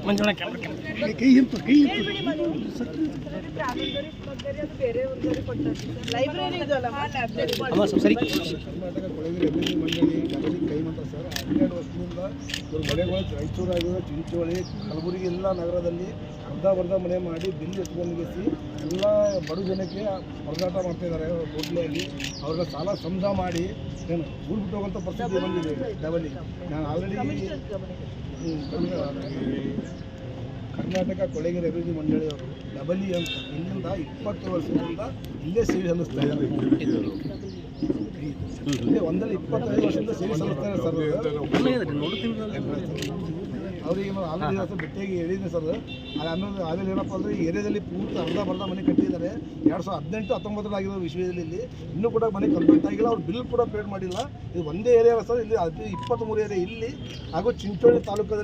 Manjula camera ಕೈ ಹಿಂತು ಸರಿ. ಕರ್ನಾಟಕ ಕೊಳಗೇರಿ ಅಭಿವೃದ್ಧಿ ಮಂಡಳಿ ಡಬಲಿ ಕೈಮಂತ ಸರ್ 12 ವರ್ಷದಿಂದ ಇವ್ರ ಮನೆಗಳು ರಾಯಚೂರು ಆಗಿರೋ ಚಿಂಚೋಳಿ ಕಲಬುರಗಿ ಎಲ್ಲ ನಗರದಲ್ಲಿ ಅರ್ಧ ಮನೆ ಮಾಡಿ ಬಿಲ್ ಎತ್ಕೊಂಡ್ಗಿಸಿ ಎಲ್ಲ ಬಡ ಜನಕ್ಕೆ ಹೊರಗಾಟ ಮಾಡ್ತಾಯಿದ್ದಾರೆ ಹೋಟ್ಲಲ್ಲಿ ಅವ್ರಿಗೆ ಸಾಲ ಸಮಧ ಮಾಡಿ ಏನು ಊರು ಹೋಗೋಂಥ ಪರಿಸ್ಥಿತಿ ಬಂದಿದೆ ಡಬಲಿ. ನಾನು ಆಲ್ರೆಡಿ ಕರ್ನಾಟಕ ಕೊಳಗೇರಿ ಅಭಿವೃದ್ಧಿ ಮಂಡಳಿಯವರು ಡಬಲಿ ಅಂತ ಇಲ್ಲಿಂದ 20 ವರ್ಷದಿಂದ ಇಲ್ಲೇ ಸೇವೆ ಸಲ್ಲಿಸ್ತಾ ಇದ್ದಾರೆ. ಇಲ್ಲೇ ಒಂದಲ್ಲಿ 25 ವರ್ಷದಿಂದ ಸೇವೆ ಸಲ್ಲಿಸ್ತಾ ಇದ್ದಾರೆ ಸರ್. ಅವ್ರಿಗೆ ಆಲ್ರೆಡಿ ಭೇಟಿಯಾಗಿ ಹೇಳಿದ್ದೀನಿ ಸರ್. ಆಮೇಲೆ ಏನಪ್ಪ ಅಂದರೆ ಈ ಏರಿಯಾದಲ್ಲಿ ಪೂರ್ತಿ ಅರ್ಧ ಮನೆ ಕಟ್ಟಿದ್ದಾರೆ. 2018-19 ಆಗಿರೋ ವಿಷಯದಲ್ಲಿ ಇಲ್ಲಿ ಇನ್ನೂ ಕೂಡ ಮನೆ ಕಂಪ್ಲೀಟ್ ಆಗಿಲ್ಲ. ಅವ್ರು ಬಿಲ್ ಕೂಡ ಪೇಡ್ ಮಾಡಿಲ್ಲ. ಇದು ಒಂದೇ ಏರಿಯಾ ಸರ್. ಇಲ್ಲಿ 23 ಏರಿಯಾ ಇಲ್ಲಿ ಹಾಗೂ ಚಿಂಚೋಳಿ ತಾಲೂಕಲ್ಲಿ